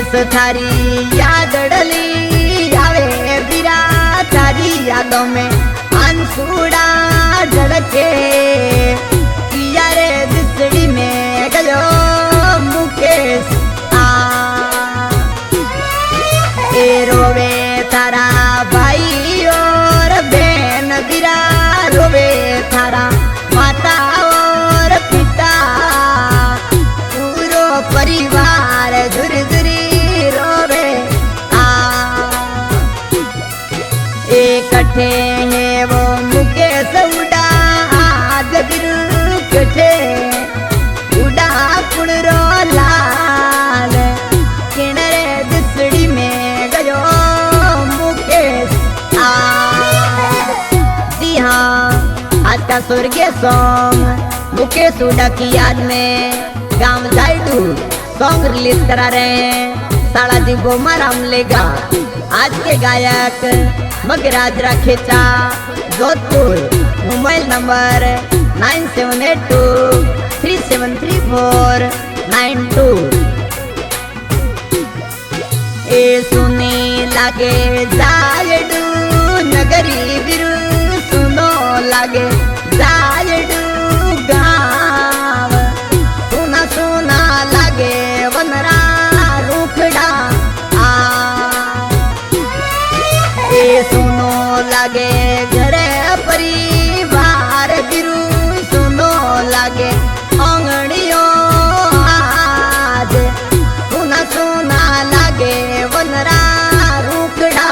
मुकेश थारी याद डली आवे बीरा थारी यादों में आंसूड़ा ढलके यारे दिसड़ी में गयो मुकेश ए रोवे थारा भाई और बहन बीरा रोवे थारा माता और पिता पूरो परिवार झुर झुरी रोवे इकट्ठे है वो मुकेश उड़ा आज कठे उड़ा पुणरो लाल किनरे दिसड़ी में गयो मुकेश जी हाँ आज का स्वर्गीय सॉन्ग मुकेश उड़ा की याद में गांव जाइडू सॉन्ग रिलीज करा रहे हैं सालाजी बोमाराम लेगा। आज के गायक मगराज राखेचा जोधपुर, मोबाइल नंबर 9782373492। ए सुनी लागे जायडू नगरी बिरु सुनो लागे जायडू गाँव सुना सुना लागे वनरा रूखड़ा ए सुनो लागे घरे परिवार बिरु सुनो लागे आंगड़ियों आज सुना सुना लागे वनरा रूखड़ा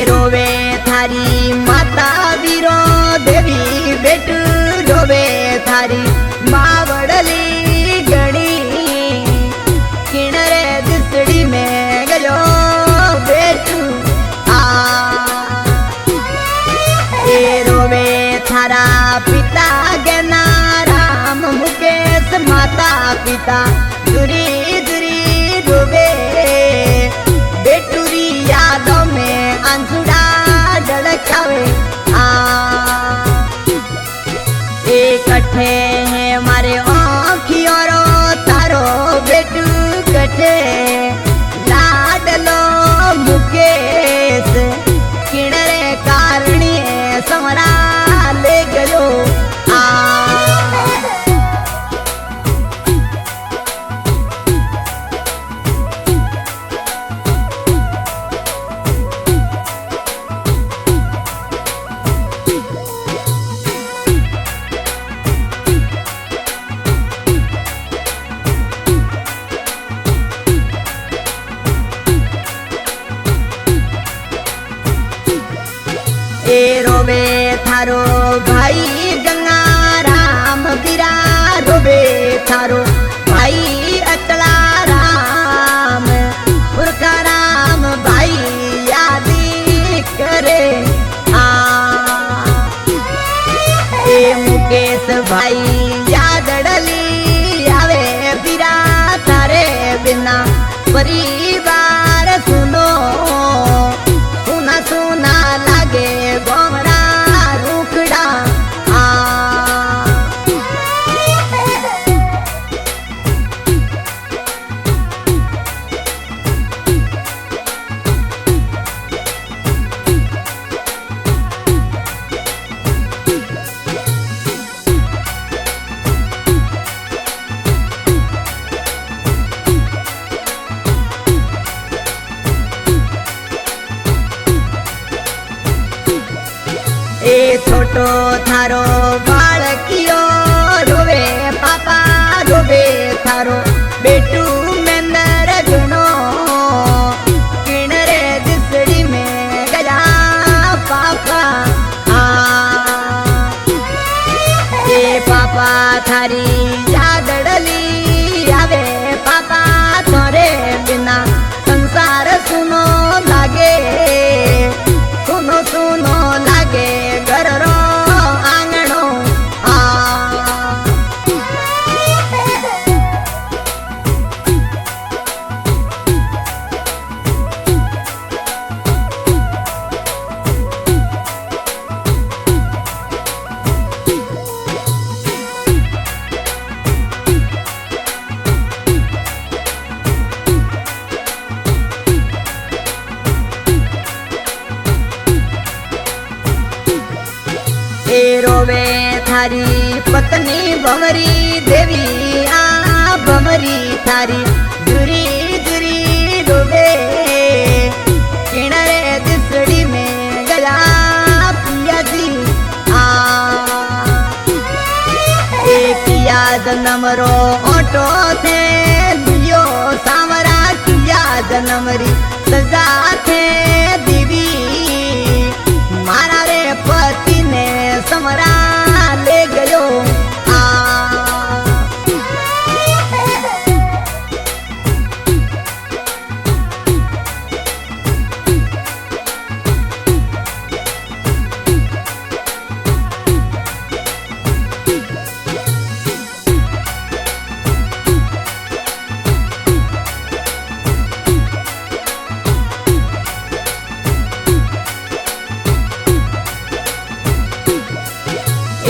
रोवे थारी माता वीरो देवी बेटू रोवे थारी मावड़ली गणी किनरे दिसड़ी में गयो बेटू ए रोवे थारा पिता गना राम मुकेश माता पिता दुरी दुरी रोवे बेटूरी यादों में आंसुड़ा ढलकावे इकट्ठे हैं मारे आँखियों रो तारो बेटू कटे लाडलो मुकेश किनरे कारणी समरा ले गयो ए रोवे थारो भाई गंगा राम बीरा रोवे थारो भाई अतला राम पुरखा राम भाई यादी करे ए मुकेश भाई याद डली आवे बीरा थारे बिना परिवार सुनो सुना सुना लागे गोमरा रूखड़ा ए छोटो थारो बालकियो रोवे पापा रोवे थारो बेटू मेंदर जुनो किनरे दिसड़ी में गया पापा ए पापा थारी याद डली आवे पापा थोरे बिना संसार सुनो हारी पत्नी भमरी देवी आ भमरी थारी जुरी जुरी रोबे किनारे दिसड़ी में गया पिया जी आ एक याद नमरो ऑटो थे लियो सावरा किया जनमरी सजा थे दीवी मारा रे पति ने समरा ले गयो आ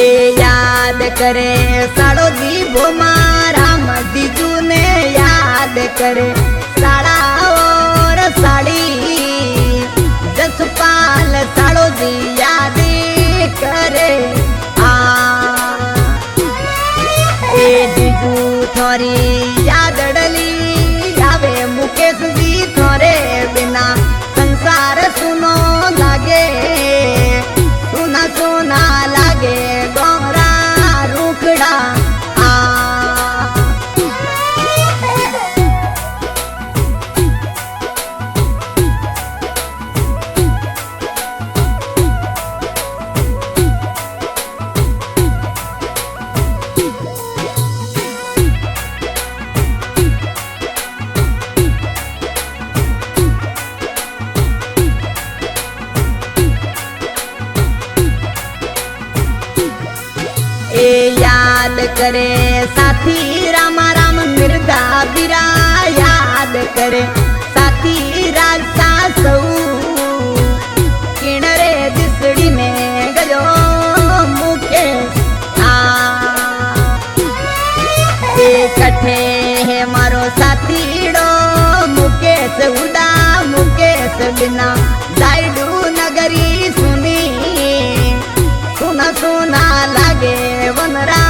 ए याद करे साड़ो दीबो मारा मदीजू ने याद करे साड़ा और साड़ी जसपाल साड़ो दी याद करे आ ए दीजू थोरी याद डली आवे मुकेश जी थोरे बिना संसार सुनो लागे सुना सुना लागे गोरा रुखड़ा आ ए याद करे साथी रामा राम मिर्गा बिरा याद करे साथी राजसा सऊ किणरे दिसड़ी में गयो मुकेश आ ए कठे है मारो साथीड़ो मुकेश उड़ा मुकेश बिना जायडू नगरी सुनी सुना सुना लागे वनरा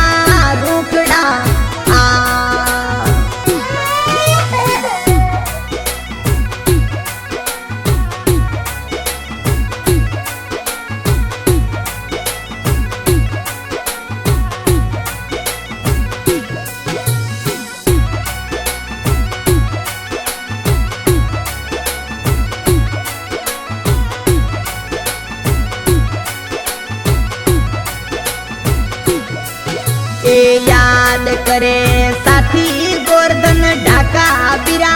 रुखड़ा आ ए याद करे साथी गोर्धन ढाका बिरा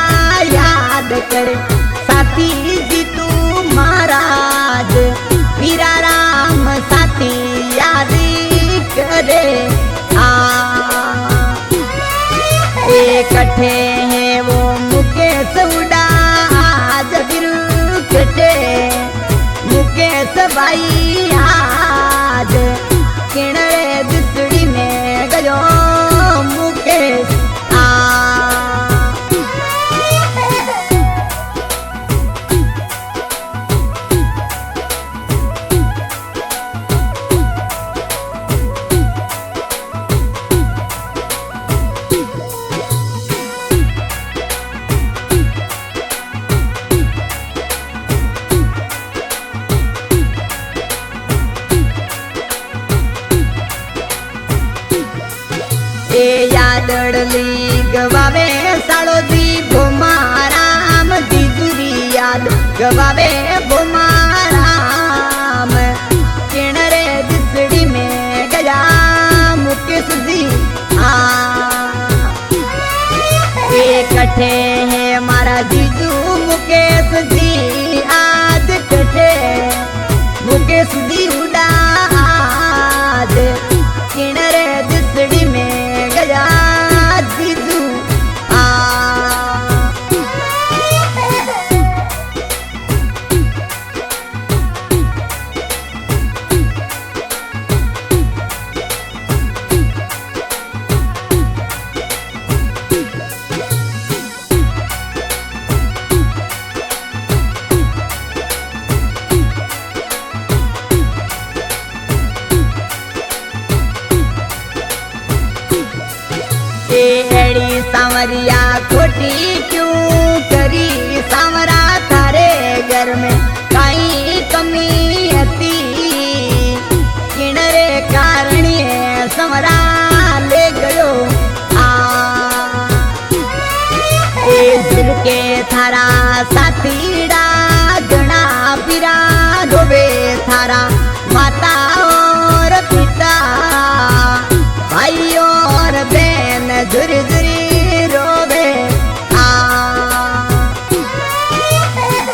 याद करे साथी जीतू महाराज बीरा राम साथी याद करे आ ए कठे है वो मुकेश उड़ा आज बिरु कटे मुकेश भाई आज किणरे दिसड़ी में गयो मुकेश आ ए यादड़ली गवावे साड़ो दी भोमाराम दीजुरी याद गवावे भोमाराम किणरे दिसड़ी में गया मुकेश जी आ ए कठे है मारा जीजू मुकेश जी आज कठे मुकेश जी उड़ा आज किणरे दिसड़ी में गया जीजू आ ए एड़ी सांवरिया खोटी क्यों करी सांवरा थारे घर में काई कमी हती किणरे कारणी समरा ले गयो आ ए दिल के थारा साथीड़ा घना पीरा डोबे थारा माता